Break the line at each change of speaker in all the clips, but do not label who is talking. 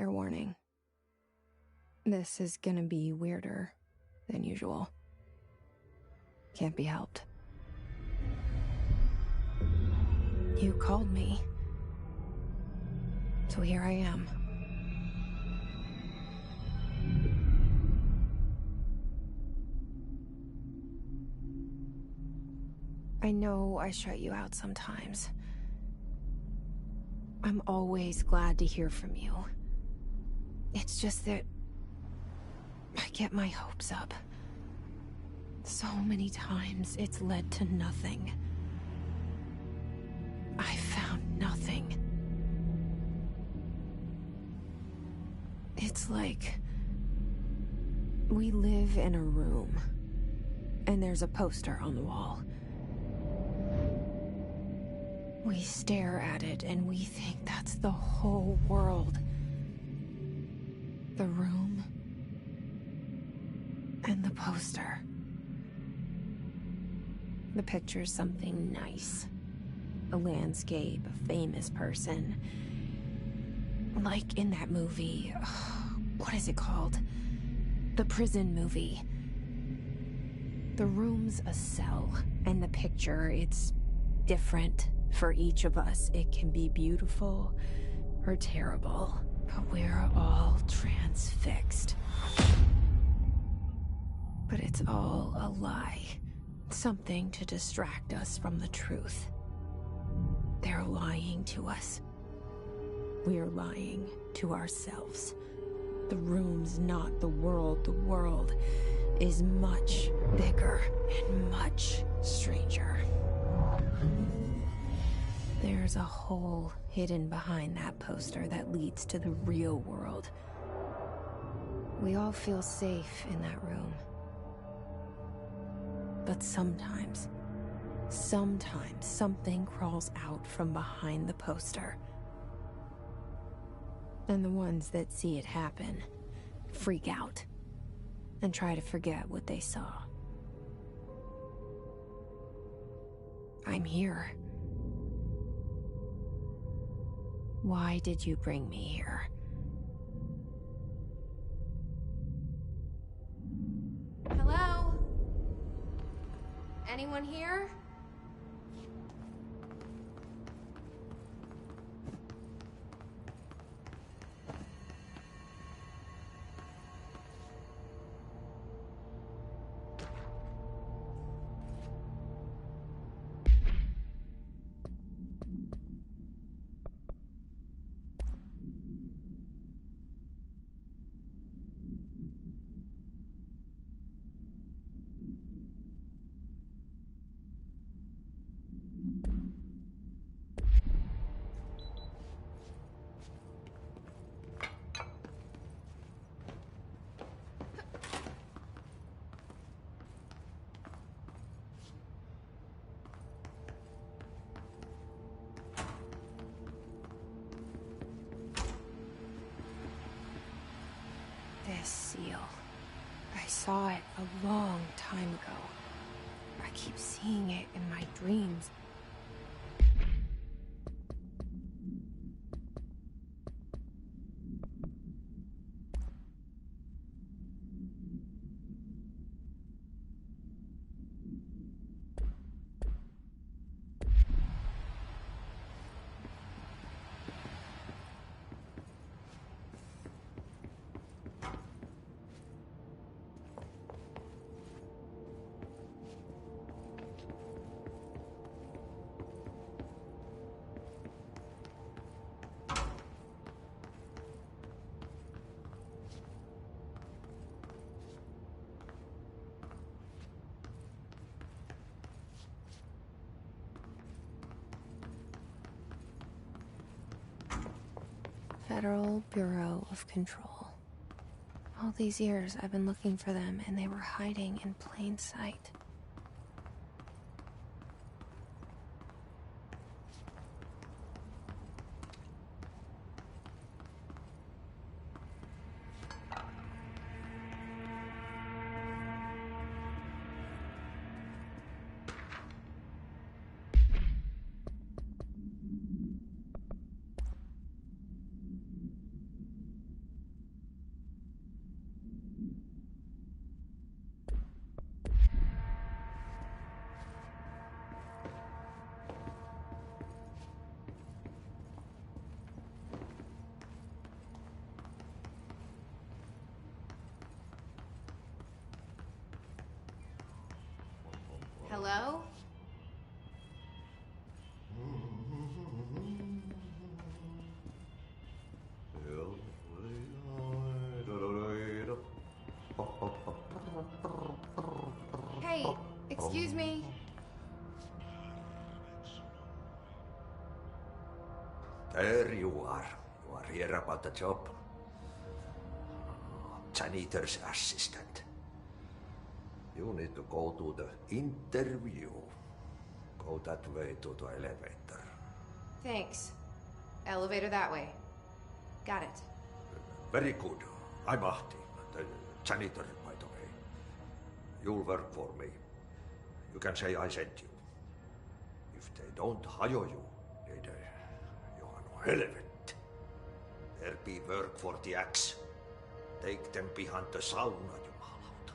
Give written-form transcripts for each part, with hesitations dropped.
Fair warning. This is gonna be weirder than usual. Can't be helped. You called me. So here I am. I know I shut you out sometimes. I'm always glad to hear from you. It's just that I get my hopes up. So many times it's led to nothing. I found nothing. It's like we live in a room, and there's a poster on the wall. We stare at it and we think that's the whole world. The room and the poster. The picture's something nice. A landscape, a famous person. Like in that movie, what is it called? The prison movie. The room's a cell, and the picture, it's different for each of us. It can be beautiful or terrible, but we're all transfixed. But it's all a lie. Something to distract us from the truth. They're lying to us. We're lying to ourselves. The room's not the world. The world is much bigger and much stranger. There's a hole hidden behind that poster that leads to the real world. We all feel safe in that room. But sometimes something crawls out from behind the poster. And the ones that see it happen freak out and try to forget what they saw. I'm here. Why did you bring me here? Hello? Anyone here? This seal. I saw it a long time ago. I keep seeing it in my dreams. Federal Bureau of Control. All these years I've been looking for them, and they were hiding in plain sight. hello? Hey, excuse me.
There you are. You are here about the job. Janitor's assistant. You need to go to the interview. Go that way to the elevator.
Thanks. Elevator that way. Got it.
Very good. I'm Ahti, the janitor, by the way. You'll work for me. You can say I sent you. If they don't hire you, you are no helvet. There'll be work for the axe. Take them behind the sauna, jumalauta.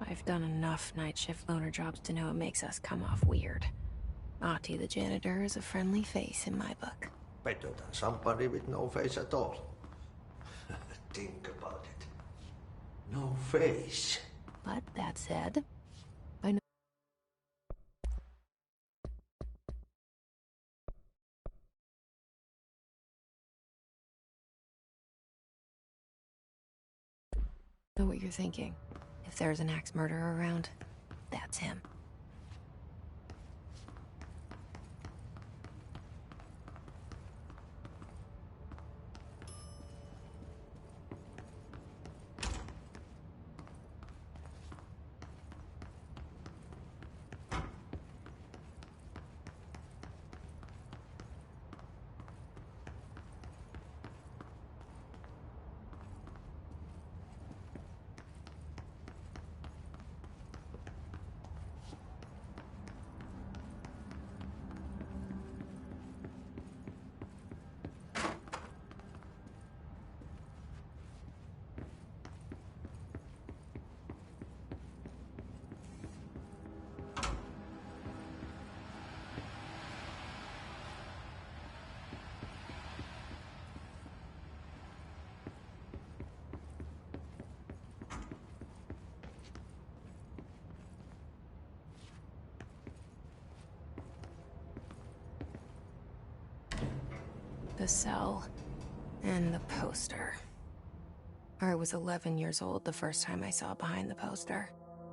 I've done enough night shift loner jobs to know it makes us come off weird. Ahti the janitor is a friendly face in my book.
Better than somebody with no face at all. Think about it. No face.
But that said, I know what you're thinking. If there's an axe murderer around, that's him. The cell and the poster. I was 11 years old the first time I saw behind the poster.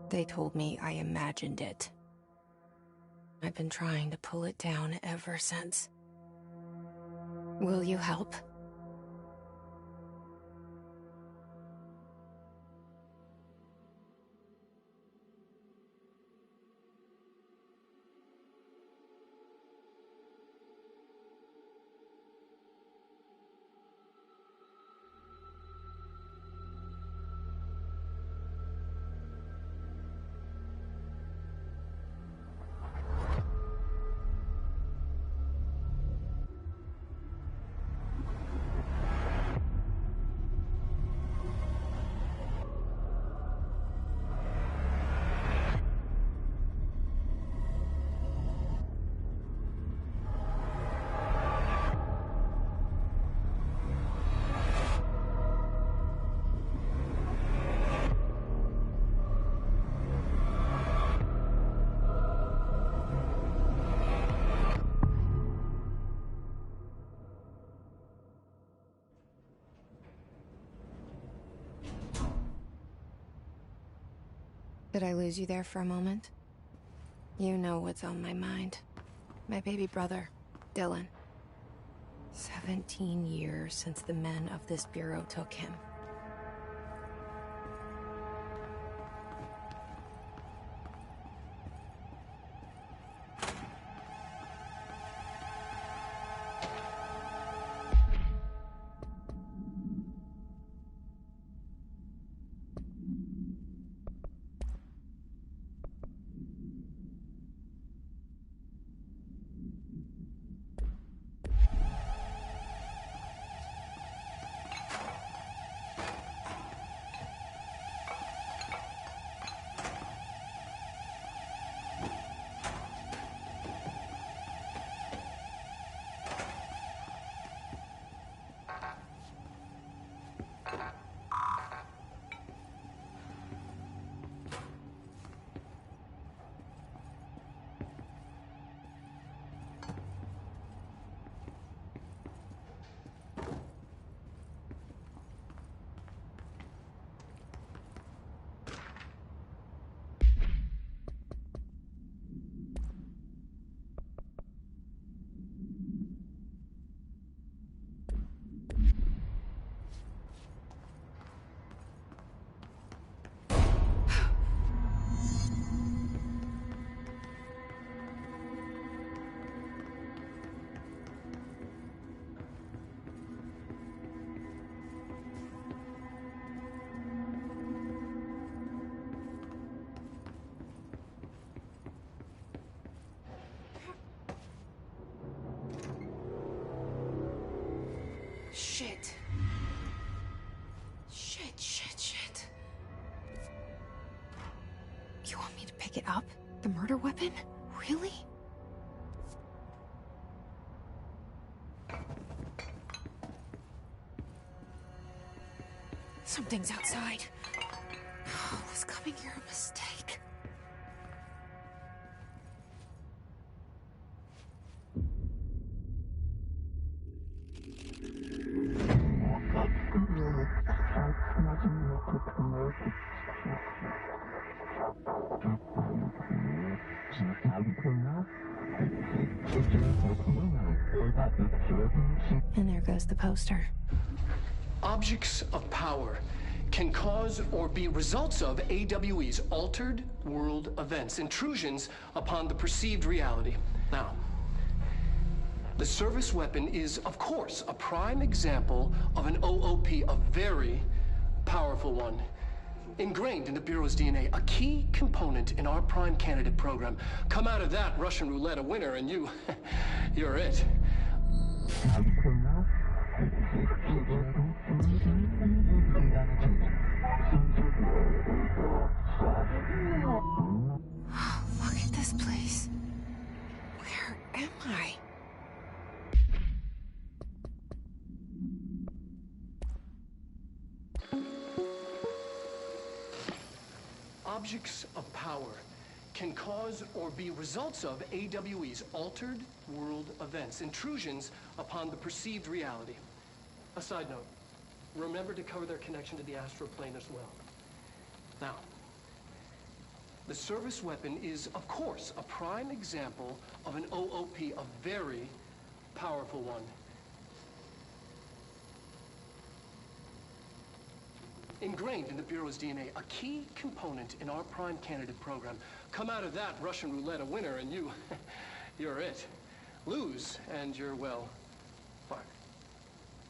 They told me I imagined it. I've been trying to pull it down ever since. Will you help? Did I lose you there for a moment? You know what's on my mind. My baby brother, Dylan. 17 years since the men of this bureau took him. Shit. Shit. You want me to pick it up? The murder weapon? Really? Something's outside. Was coming here a mistake? And there goes the poster.
Objects of power can cause or be results of AWE's altered world events, intrusions upon the perceived reality. Now, the service weapon is, of course, a prime example of an OOP, a very powerful one. Ingrained in the Bureau's DNA, a key component in our prime candidate program. Come out of that Russian roulette a winner and you're it.
Look at this place. Where am I?
Objects of power can cause or be results of AWE's altered world events, intrusions upon the perceived reality. A side note, remember to cover their connection to the astral plane as well. Now, the service weapon is, of course, a prime example of an OOP, a very powerful one. Ingrained in the Bureau's DNA, a key component in our prime candidate program. Come out of that Russian roulette a winner and you're it. Lose and you're, well, fired.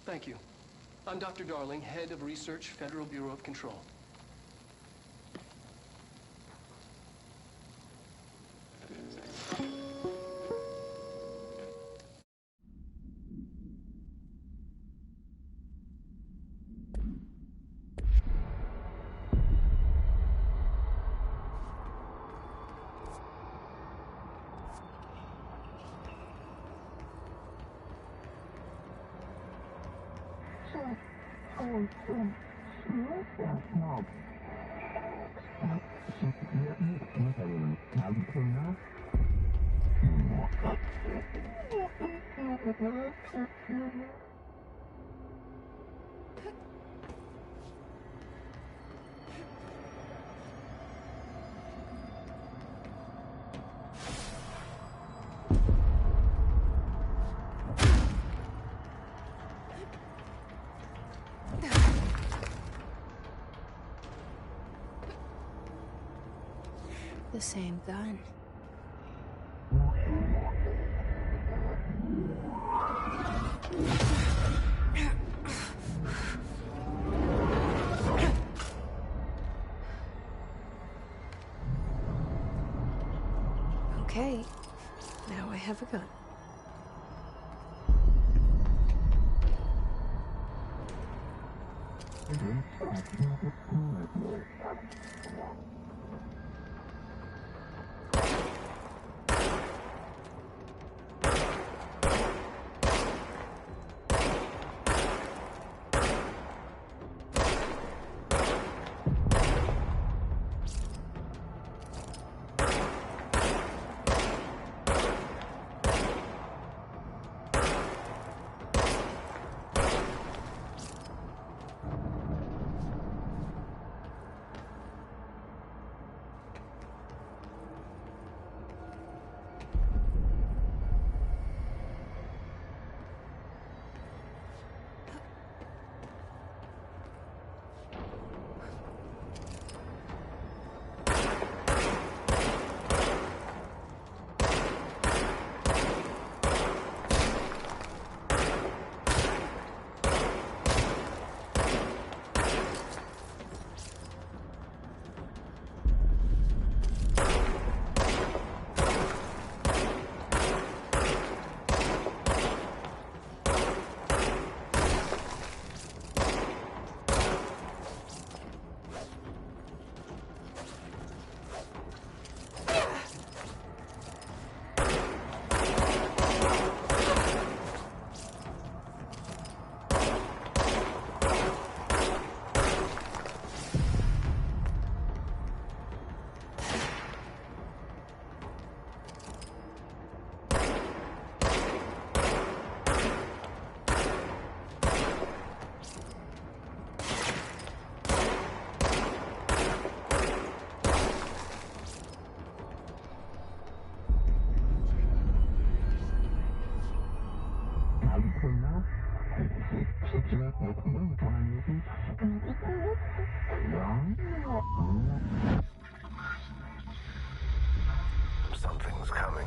Thank you. I'm Dr. Darling, Head of Research, Federal Bureau of Control.
The same gun. Okay, now I have a gun.
Something's coming.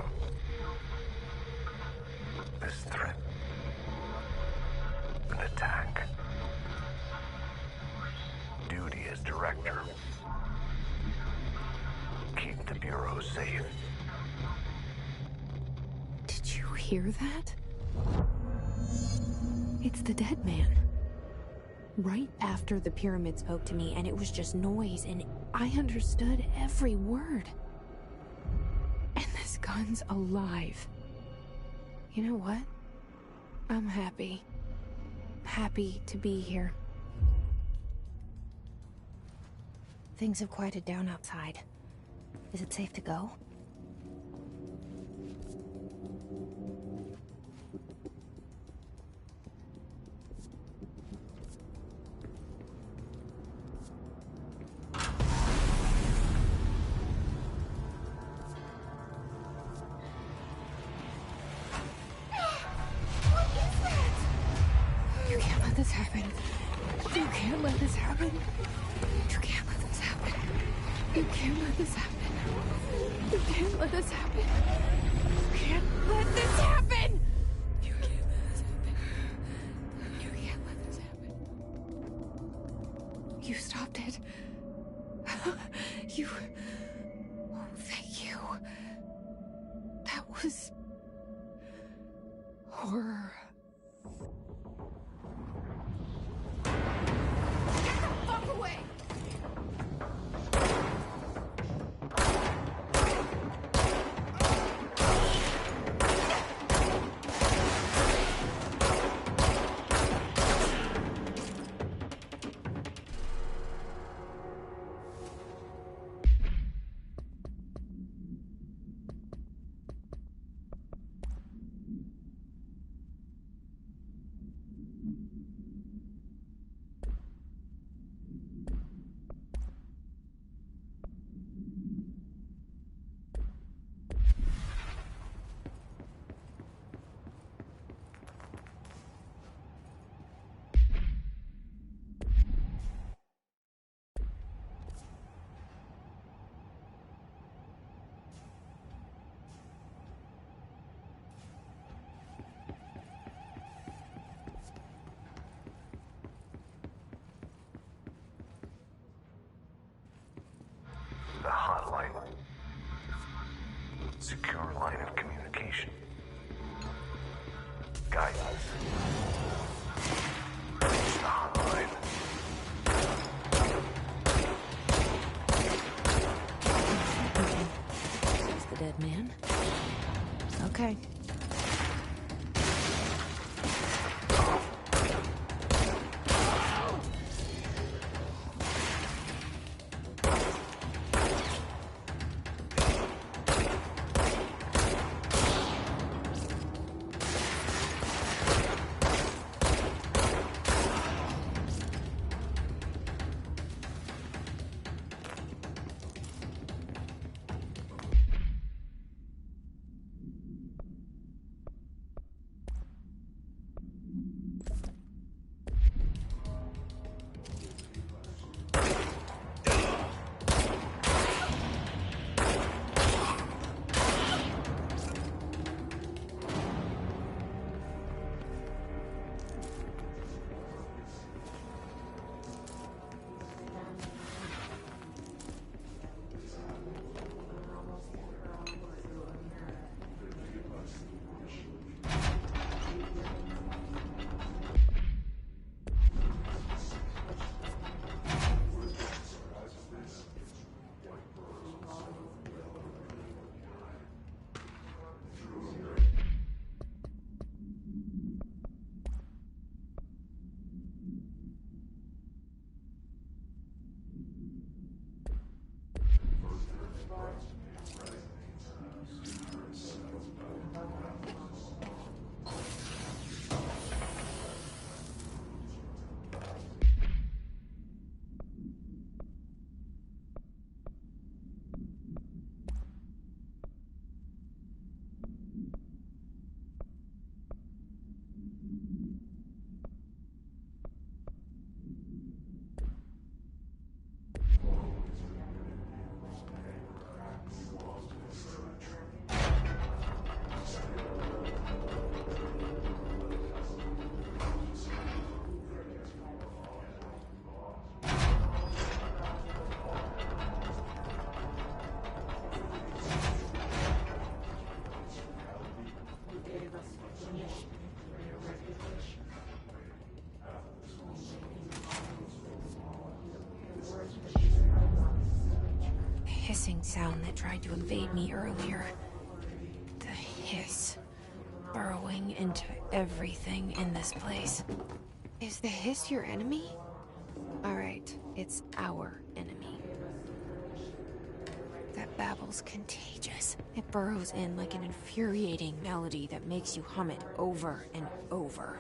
This threat. An attack. Duty as director. Keep the Bureau safe.
Did you hear that? It's the dead man. Right after the pyramid spoke to me, and it was just noise, and I understood every word. And this gun's alive. You know what? I'm happy. Happy to be here. Things have quieted down outside. Is it safe to go? This happen. You can't let this happen. You can't let this happen. You can't let this happen. You can't let this happen. You can't let this happen. You can't let this happen. You can't let this happen. You stopped it. You. Oh, thank you. That was horror.
The hotline. Secure line of communication. Guidance. Reach the hotline.
Is the dead man? Okay. sound that tried to invade me earlier. The hiss. Burrowing into everything in this place. Is the hiss your enemy? Alright, it's our enemy. That babble's contagious. It burrows in like an infuriating melody that makes you hum it over and over.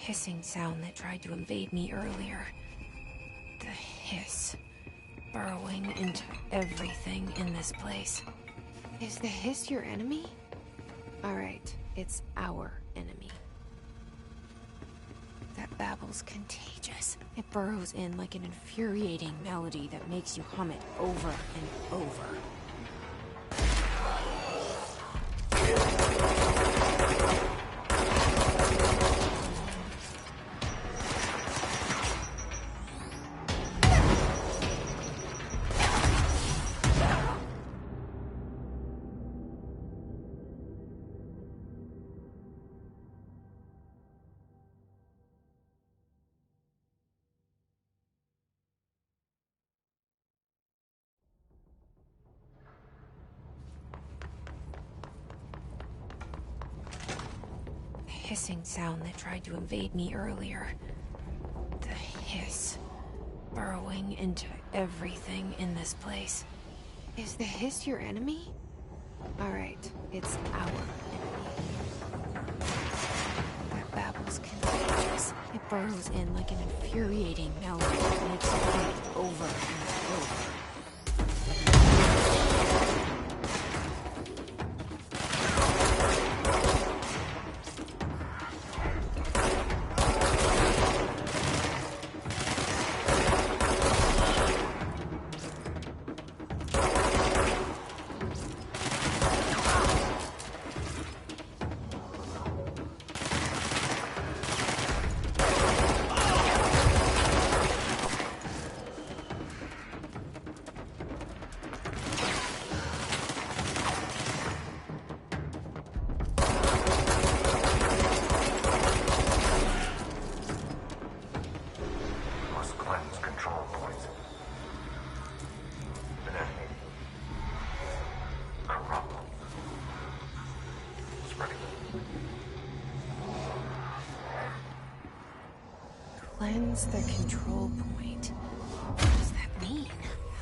Hissing sound that tried to invade me earlier. The hiss. Burrowing into everything in this place. Is the hiss your enemy? Alright, it's our enemy. That babble's contagious. It burrows in like an infuriating melody that makes you hum it over and over. Hissing sound that tried to invade me earlier. The hiss. Burrowing into everything in this place. Is the hiss your enemy? Alright, it's our enemy. That babble's contagious. It burrows in like an infuriating melody that makes you hum it over and over.
control points. Then corrupt them. Spreading them.
Cleanse the control point. What does that mean?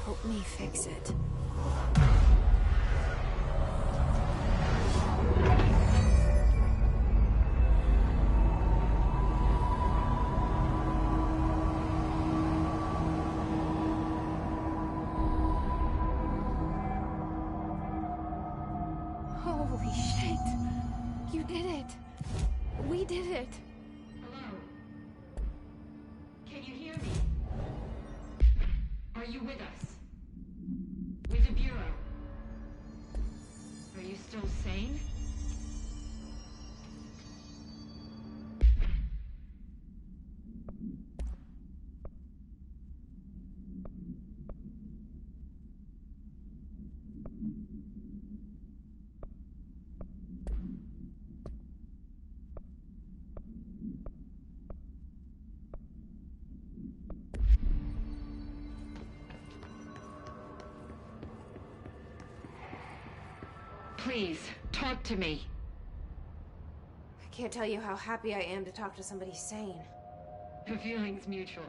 Help me fix it. Holy shit! You did it! We did it!
Hello? Can you hear me? Are you with us? With the Bureau? Are you still sane? Please, talk to me.
I can't tell you how happy I am to talk to somebody sane.
The feeling's mutual.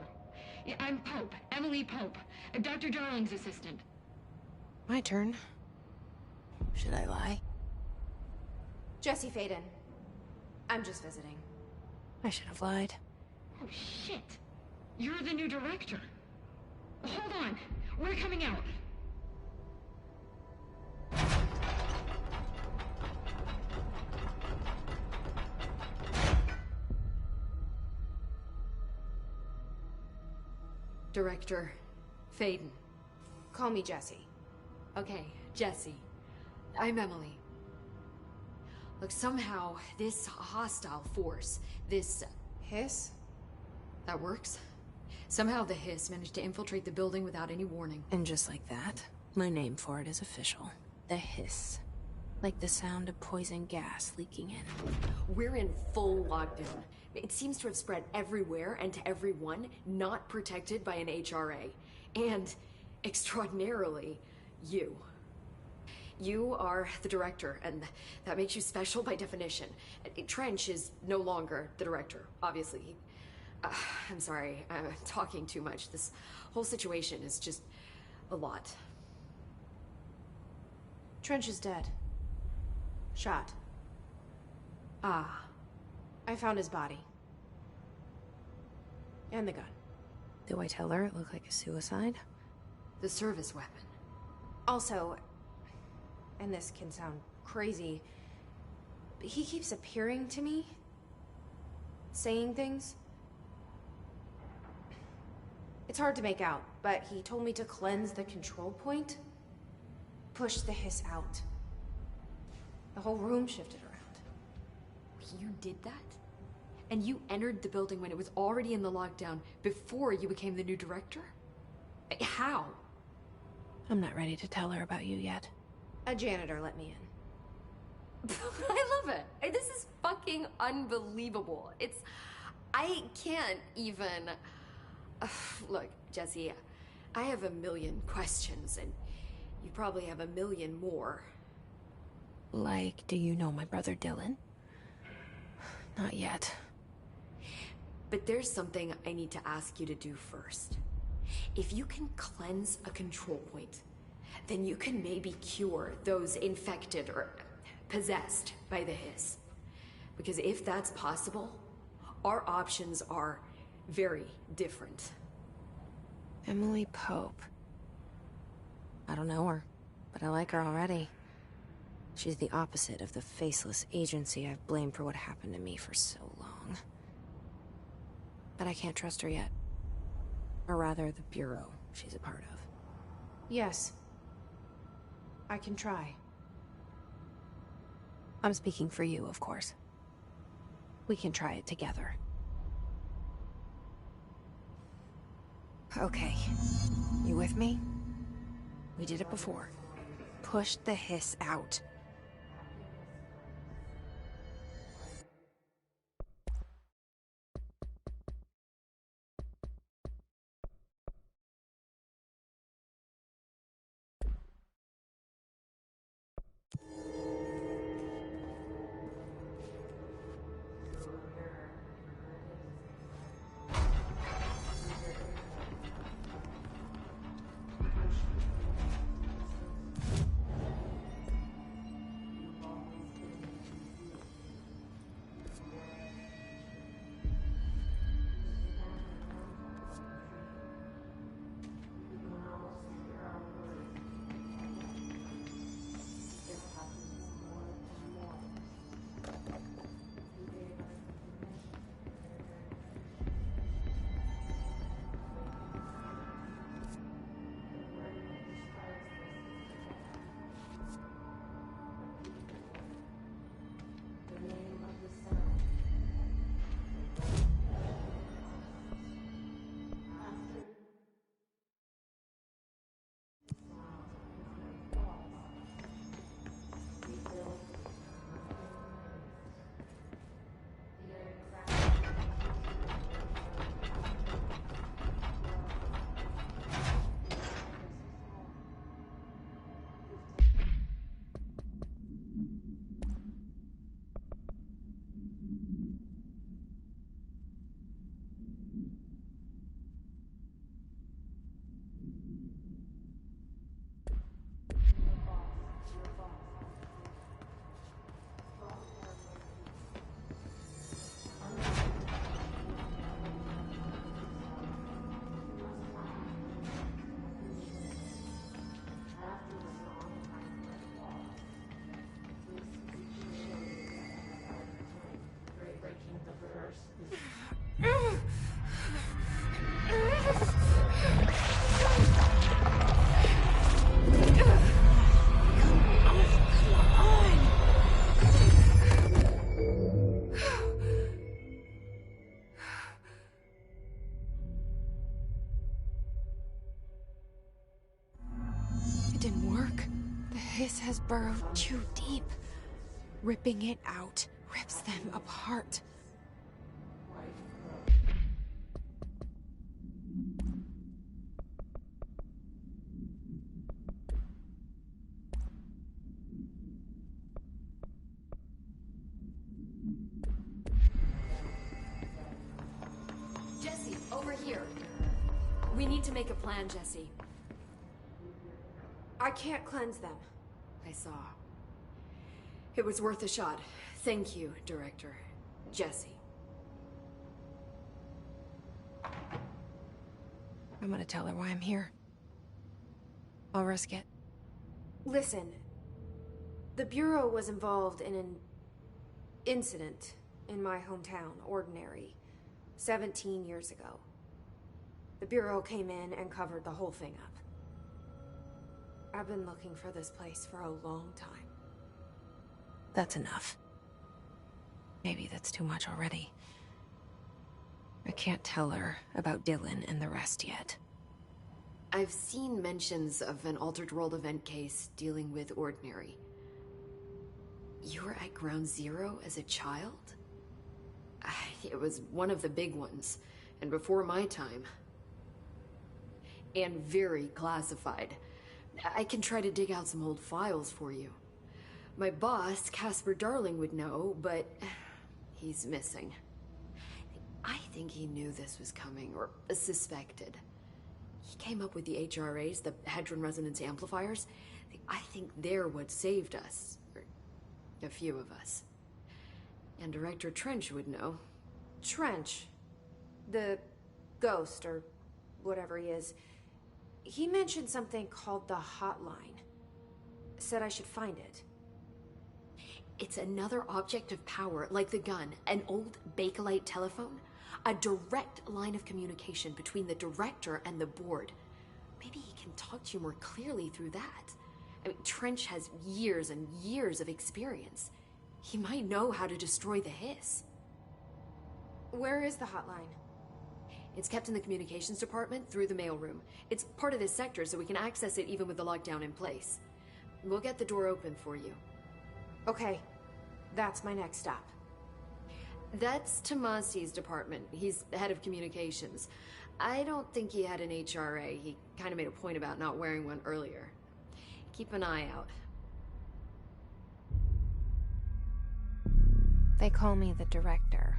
Yeah, I'm Pope, Emily Pope, Dr. Darling's assistant.
My turn. Should I lie? Jesse Faden. I'm just visiting. I should have lied.
Oh, shit. You're the new director. Hold on. We're coming out.
Director Faden.
Call me Jesse.
Okay, Jesse. I'm Emily. Look, somehow this hostile force, this
Hiss?
that works. Somehow the hiss managed to infiltrate the building without any warning.
And just like that, my name for it is official. The hiss. Like the sound of poison gas leaking in.
We're in full lockdown. It seems to have spread everywhere and to everyone not protected by an HRA. And, extraordinarily, you. You are the director, and that makes you special by definition. Trench is no longer the director, obviously. I'm sorry, I'm talking too much. This whole situation is just a lot.
Trench is dead. Shot.
Ah.
I found his body. And the gun. Do I tell her it looked like a suicide?
The service weapon.
Also, and this can sound crazy, but he keeps appearing to me. Saying things. It's hard to make out, but he told me to cleanse the control point. Push the hiss out. The whole room shifted around.
You did that? And you entered the building when it was already in the lockdown before you became the new director? How?
I'm not ready to tell her about you yet. A janitor let me in.
I love it. This is fucking unbelievable. I can't even... Look, Jesse, I have a million questions, and you probably have a million more.
Like, do you know my brother Dylan? Not yet.
But there's something I need to ask you to do first. If you can cleanse a control point, then you can maybe cure those infected or possessed by the hiss. Because if that's possible, our options are very different.
Emily Pope. I don't know her, but I like her already. She's the opposite of the faceless agency I've blamed for what happened to me for so long. But I can't trust her yet. Or rather, the Bureau she's a part of. Yes. I can try. I'm speaking for you, of course. We can try it together. Okay. You with me? We did it before. Push the hiss out. hiss has burrowed too deep. Ripping it out rips them apart.
Jesse, over here. We need to make a plan, Jesse.
I can't cleanse them.
I saw. It was worth a shot. Thank you, Director. Jesse.
I'm gonna tell her why I'm here. I'll risk it. Listen, the Bureau was involved in an incident in my hometown, Ordinary, 17 years ago. The Bureau came in and covered the whole thing up. I've been looking for this place for a long time. That's enough. Maybe that's too much already. I can't tell her about Dylan and the rest yet.
I've seen mentions of an Altered World event case dealing with Ordinary. You were at Ground Zero as a child? It was one of the big ones, and before my time. And very classified. I can try to dig out some old files for you. My boss, Casper Darling, would know, but he's missing. I think he knew this was coming, or suspected. He came up with the HRAs, the Hadron Resonance Amplifiers. I think they're what saved us. Or a few of us. And Director Trench would know.
Trench? The ghost, or whatever he is. He mentioned something called the Hotline. Said I should find it.
It's another object of power, like the gun, an old Bakelite telephone. A direct line of communication between the director and the board. Maybe he can talk to you more clearly through that. I mean, Trench has years and years of experience. He might know how to destroy the hiss.
Where is the hotline?
It's kept in the communications department through the mailroom. It's part of this sector, so we can access it even with the lockdown in place. We'll get the door open for you.
Okay, that's my next stop.
That's Tomasi's department. He's the head of communications. I don't think he had an HRA. He kind of made a point about not wearing one earlier. Keep an eye out.
They call me the director.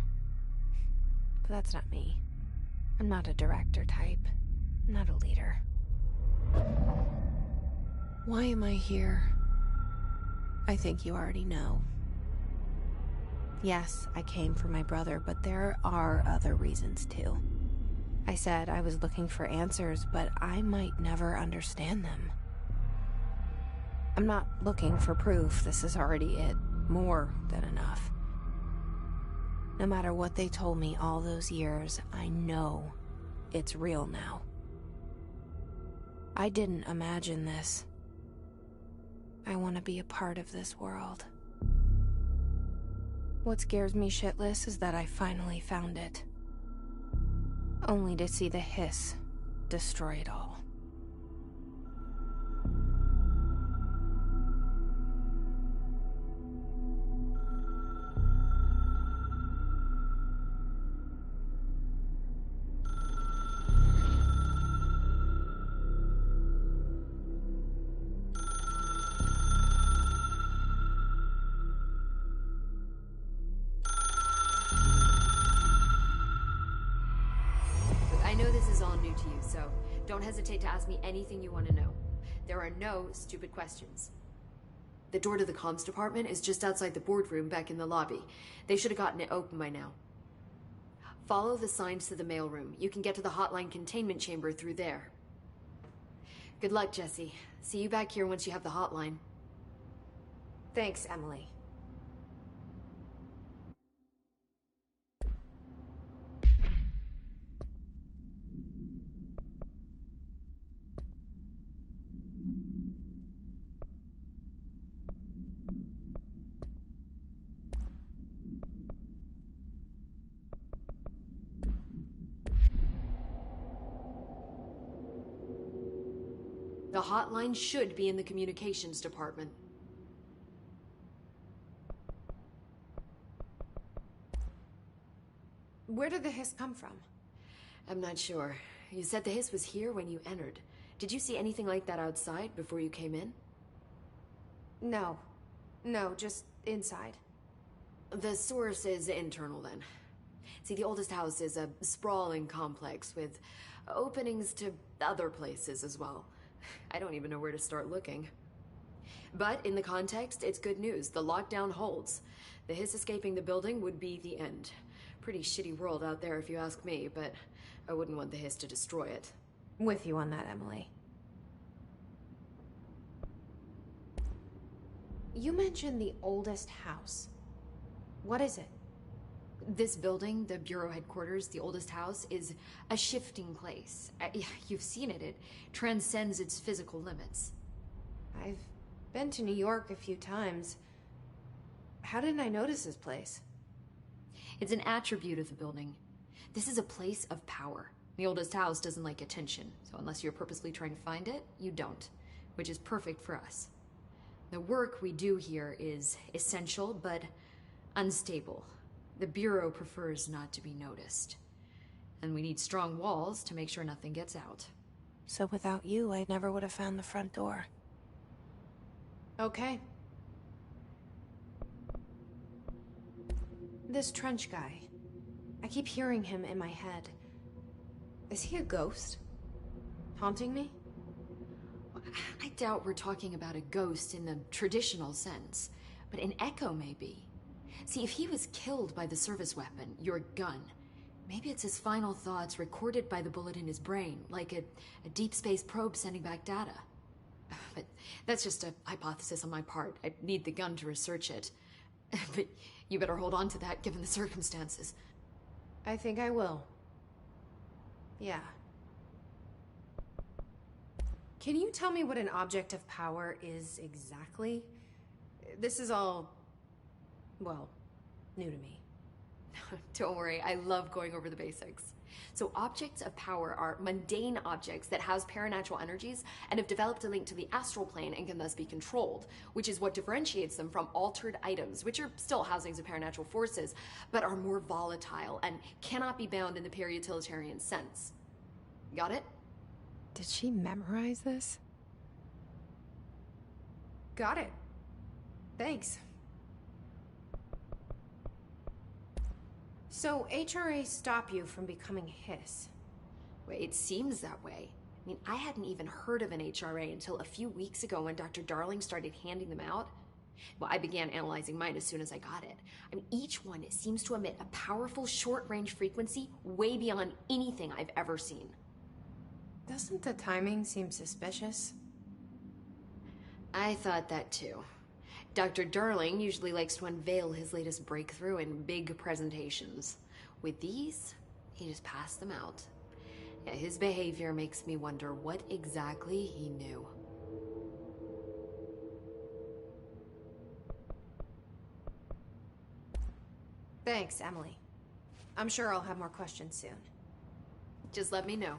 But that's not me. I'm not a director type. I'm not a leader. Why am I here? I think you already know. Yes, I came for my brother, but there are other reasons too. I said I was looking for answers, but I might never understand them. I'm not looking for proof. This is already it. More than enough. No matter what they told me all those years, I know it's real now. I didn't imagine this. I want to be a part of this world. What scares me shitless is that I finally found it. Only to see the hiss destroy it all.
I know this is all new to you, so don't hesitate to ask me anything you want to know. There are no stupid questions. The door to the comms department is just outside the boardroom back in the lobby. They should have gotten it open by now. Follow the signs to the mailroom. You can get to the hotline containment chamber through there. Good luck, Jesse. See you back here once you have the hotline.
Thanks, Emily.
The hotline should be in the communications department.
Where did the hiss come from?
I'm not sure. You said the hiss was here when you entered. Did you see anything like that outside before you came in?
No. No, just inside.
The source is internal, then. See, the oldest house is a sprawling complex with openings to other places as well. I don't even know where to start looking. But in the context, it's good news. The lockdown holds. The hiss escaping the building would be the end. Pretty shitty world out there if you ask me, but I wouldn't want the hiss to destroy it.
With you on that, Emily. You mentioned the oldest house. What is it?
This building, the Bureau headquarters, the oldest house, is a shifting place. You've seen it. It transcends its physical limits.
I've been to New York a few times. How didn't I notice this place?
It's an attribute of the building. This is a place of power. The oldest house doesn't like attention, so unless you're purposely trying to find it, you don't, which is perfect for us. The work we do here is essential, but unstable. The Bureau prefers not to be noticed. And we need strong walls to make sure nothing gets out.
So without you, I never would have found the front door. Okay. This trench guy. I keep hearing him in my head. Is he a ghost? Haunting me?
I doubt we're talking about a ghost in the traditional sense, but an echo maybe. See, if he was killed by the service weapon, your gun, maybe it's his final thoughts recorded by the bullet in his brain, like a deep space probe sending back data. But that's just a hypothesis on my part. I need the gun to research it. But you better hold on to that given the circumstances.
I think I will. Yeah. Can you tell me what an object of power is exactly? This is all, well, new to me.
Don't worry, I love going over the basics. So objects of power are mundane objects that house paranatural energies and have developed a link to the astral plane and can thus be controlled, which is what differentiates them from altered items, which are still housings of paranatural forces, but are more volatile and cannot be bound in the pure utilitarian sense. Got it?
Did she memorize this? Got it. Thanks. So, HRA stop you from becoming Hiss?
Well, it seems that way. I mean, I hadn't even heard of an HRA until a few weeks ago when Dr. Darling started handing them out. Well, I began analyzing mine as soon as I got it. I mean, each one seems to emit a powerful short-range frequency way beyond anything I've ever seen.
Doesn't the timing seem suspicious?
I thought that too. Dr. Darling usually likes to unveil his latest breakthrough in big presentations. With these, he just passed them out. Yeah, his behavior makes me wonder what exactly he knew.
Thanks, Emily. I'm sure I'll have more questions soon.
Just let me know.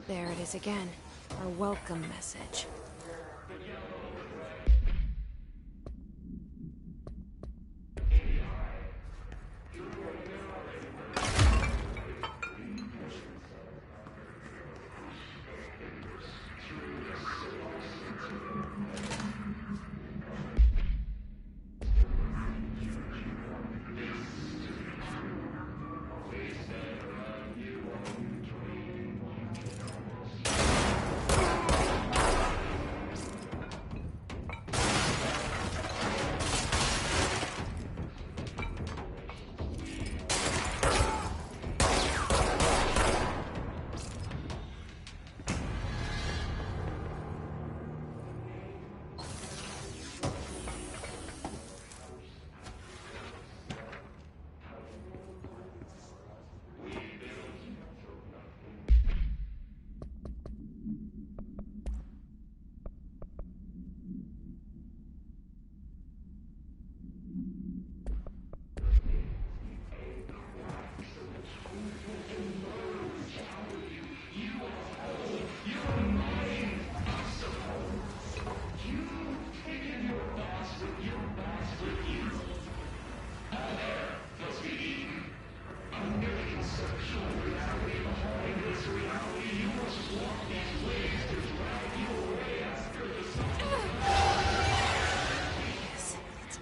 There it is again. Our welcome message.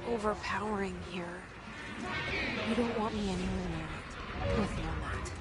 Overpowering here. You don't want me anywhere near it. With you on that.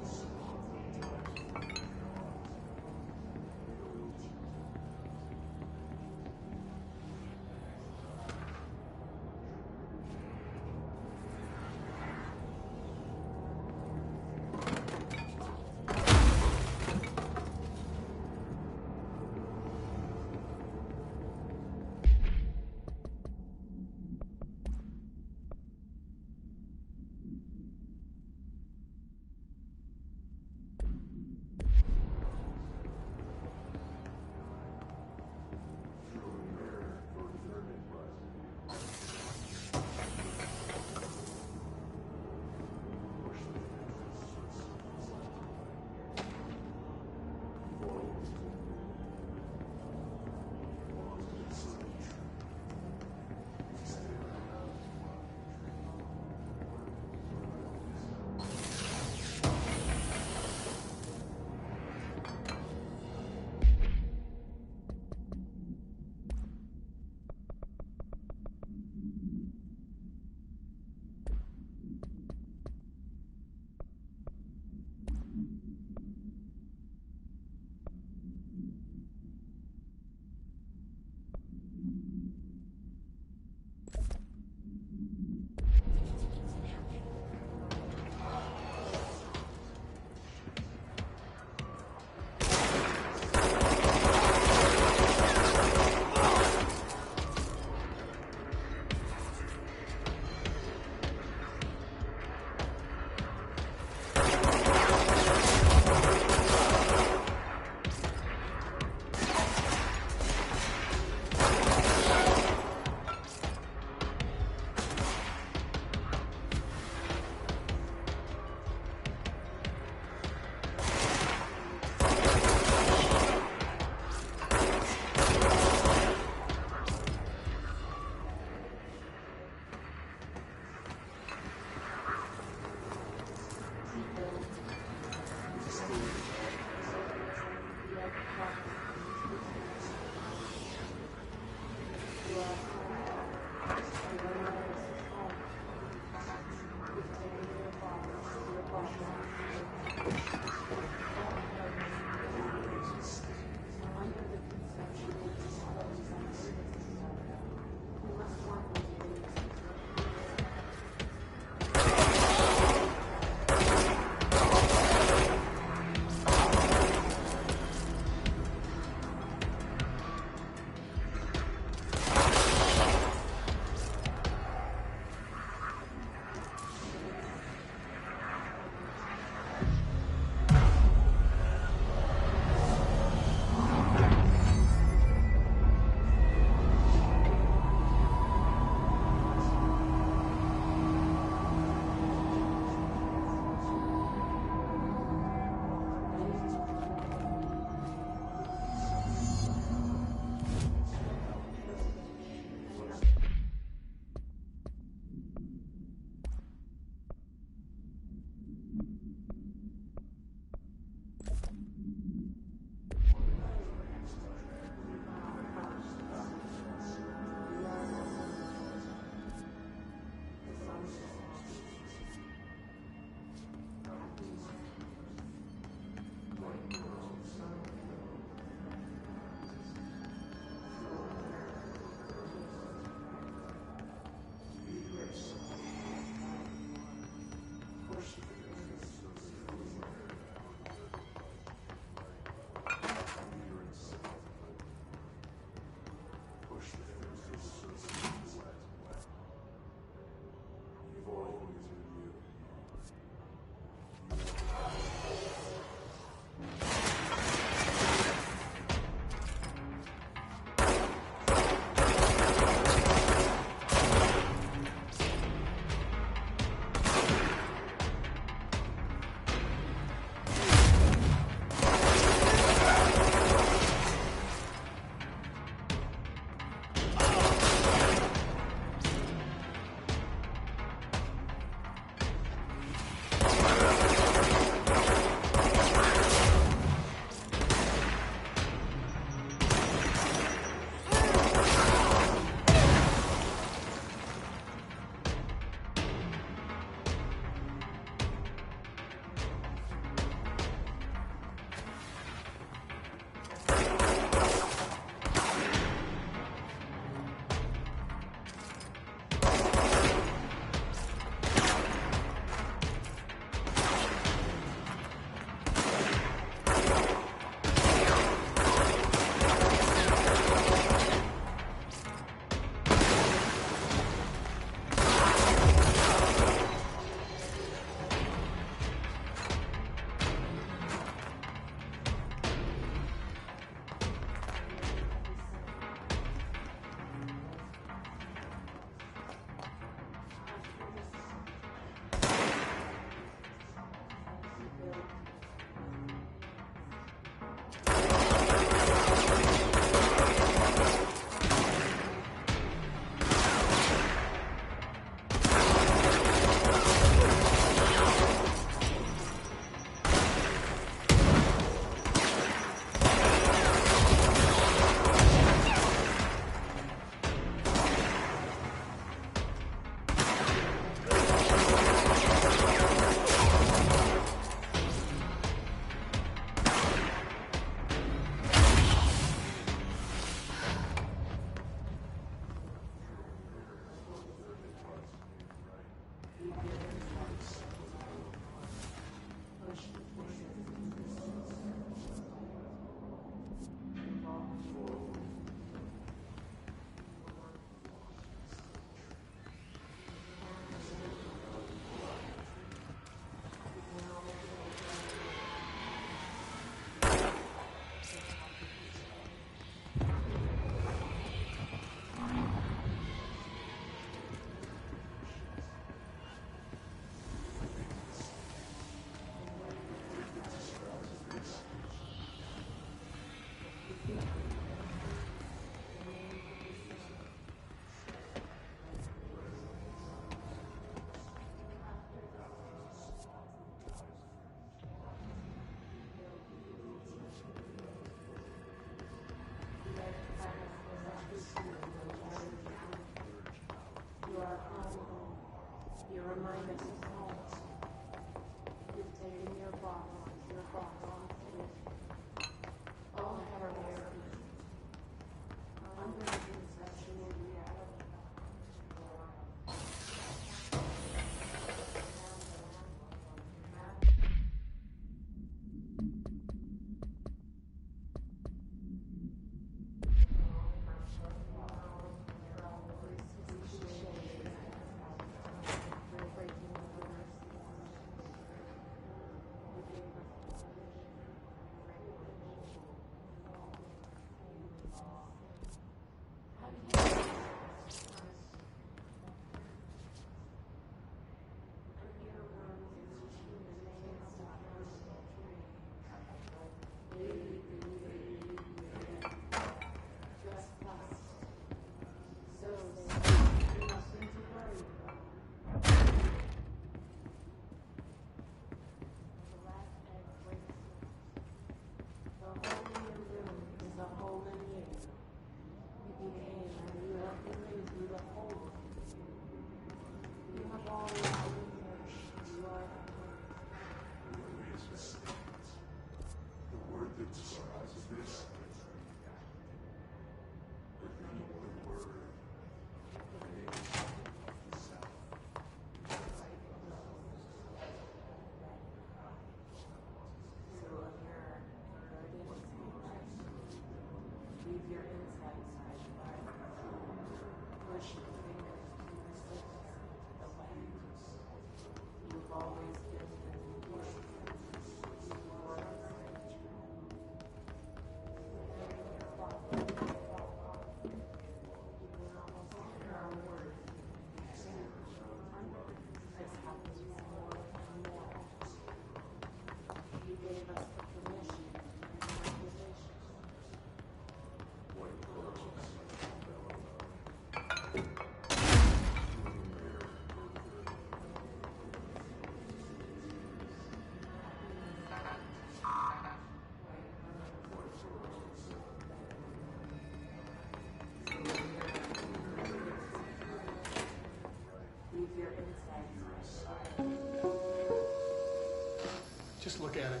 Just look at it.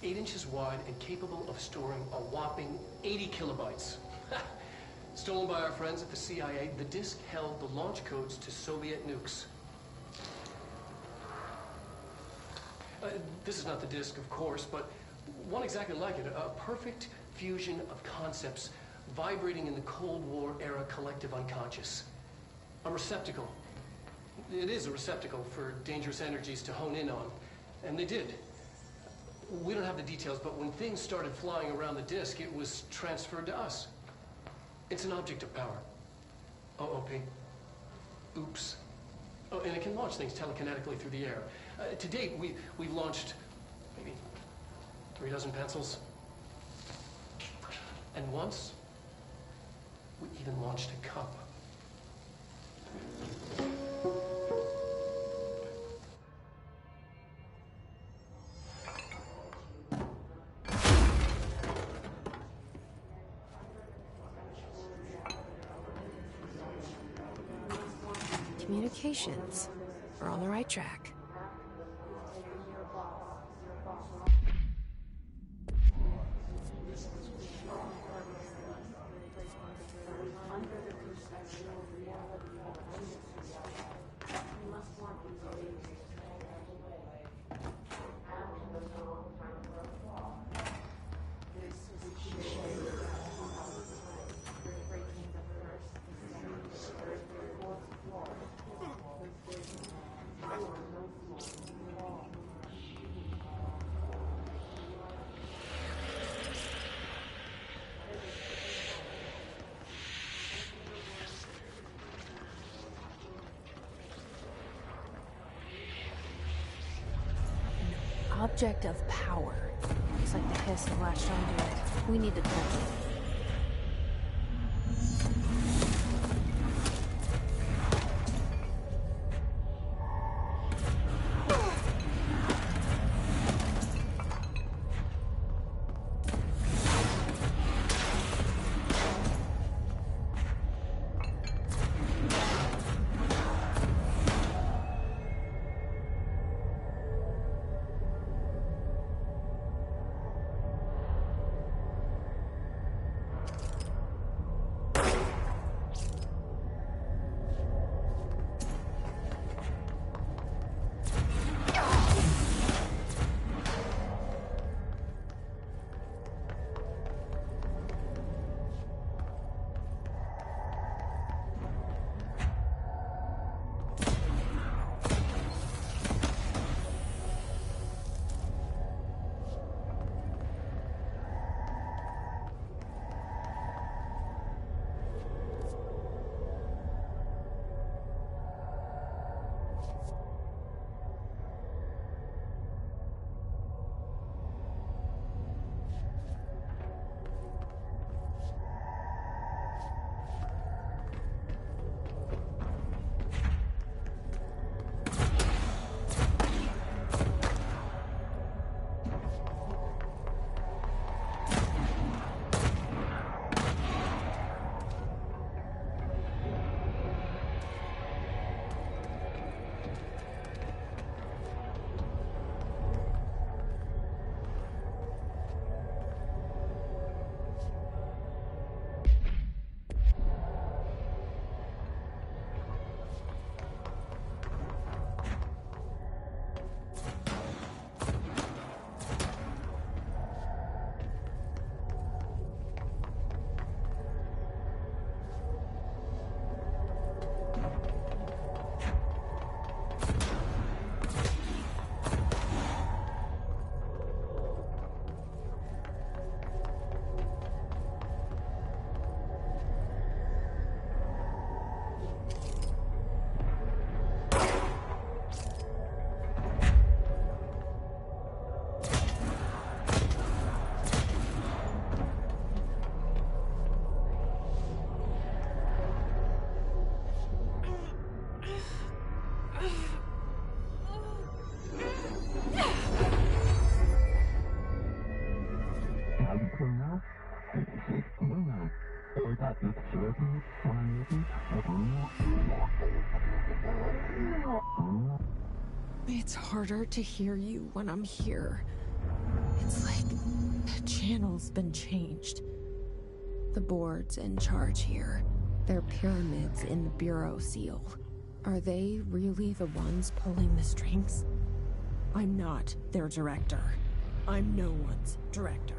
8 inches wide and capable of storing a whopping 80 kilobytes. Stolen by our friends at the CIA, the disk held the launch codes to Soviet nukes. This is not the disk, of course, but one exactly like it. A perfect fusion of concepts vibrating in the Cold War era collective unconscious. A receptacle. It is a receptacle for dangerous energies to hone in on. And they did. We don't have the details, but when things started flying around the disk, it was transferred to us. It's an object of power. OOP. Oops. Oh, and it can launch things telekinetically through the air. To date, we've launched maybe 3 dozen pencils. And once, we even launched a cup.
Communications. We're on the right track. Object of power. Looks like the pistol latched onto it. We need to close it. It's harder to hear you when I'm here. It's like the channel's been changed. The board's in charge here. They're pyramids in the Bureau seal. Are they really the ones pulling the strings? I'm not their director. I'm no one's director.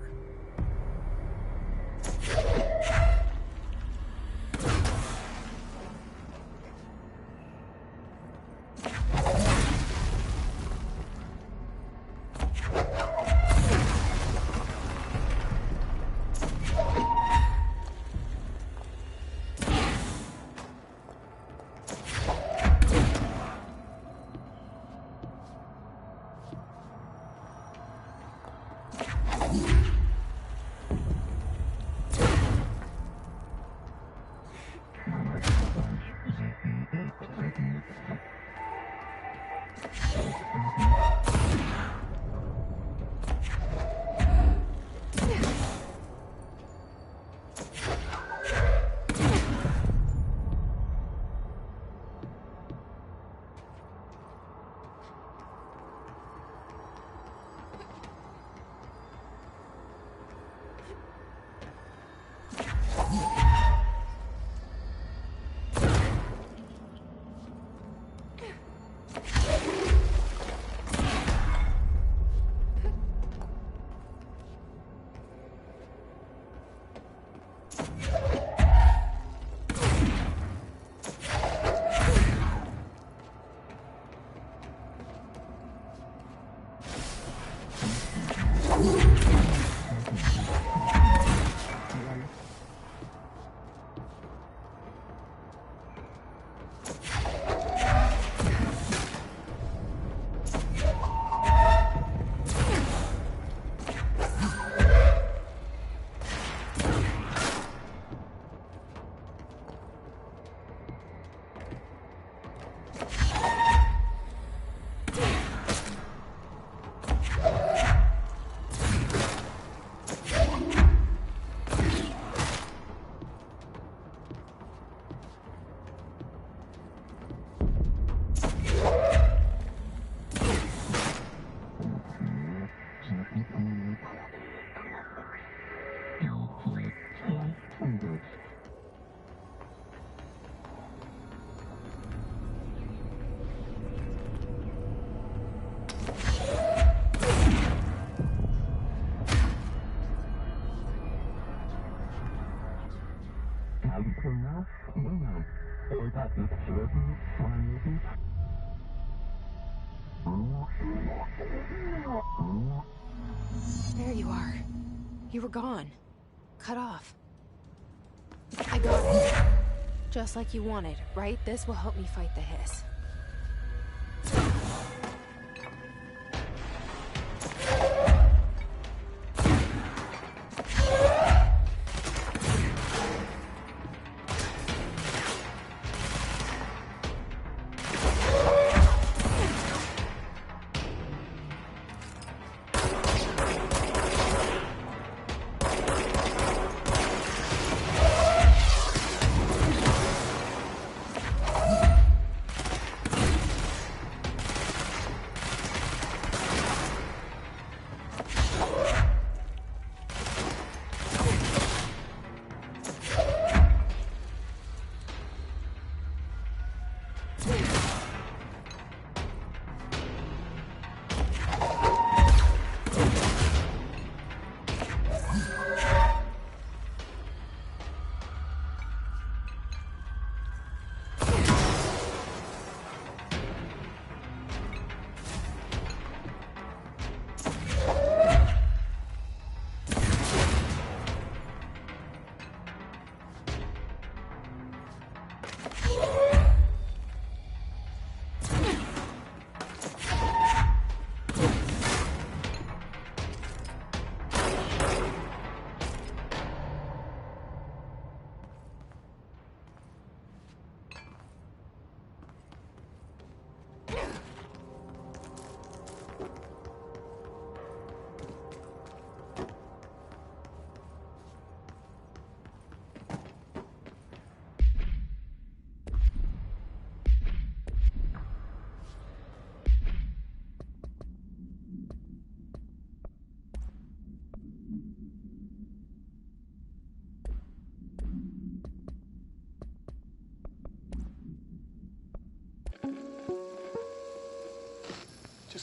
There you are. You were gone. Cut off. I got it. Just like you wanted, right? This will help me fight the hiss.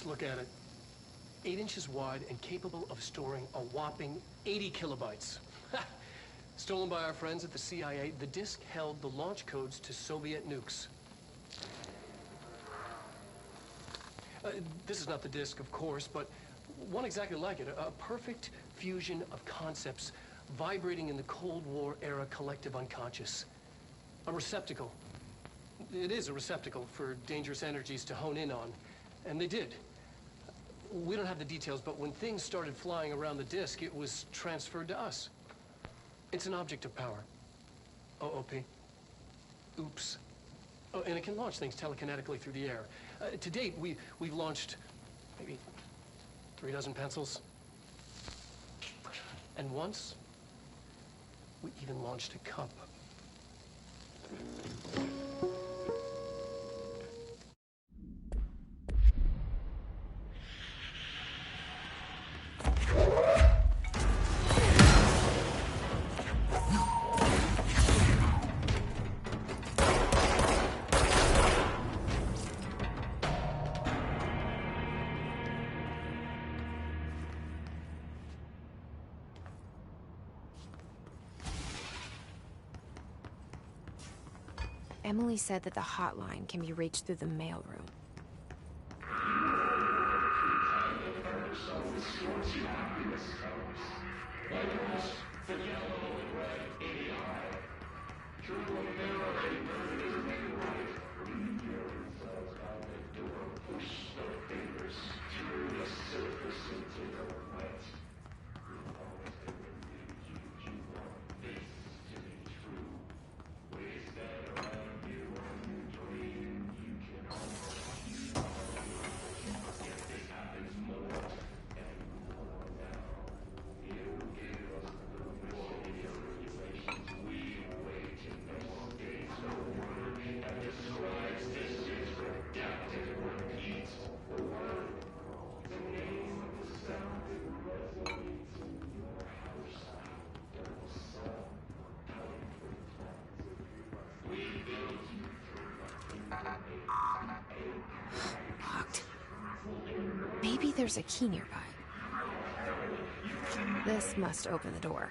Just look at it. 8 inches wide and capable of storing a whopping 80 kilobytes. Stolen by our friends at the CIA, the disk held the launch codes to Soviet nukes. This is not the disk, of course, but one exactly like it. A perfect fusion of concepts vibrating in the Cold War era collective unconscious. A receptacle. It is a receptacle for dangerous energies to hone in on. And they did. We don't have the details, but when things started flying around the disk, it was transferred to us. It's an object of power. OOP. Oops. Oh, and it can launch things telekinetically through the air. To date, we've launched maybe 3 dozen pencils. And once, we even launched a cup.
Emily said that the hotline can be reached through the mailroom. Locked. Maybe there's a key nearby. This must open the door.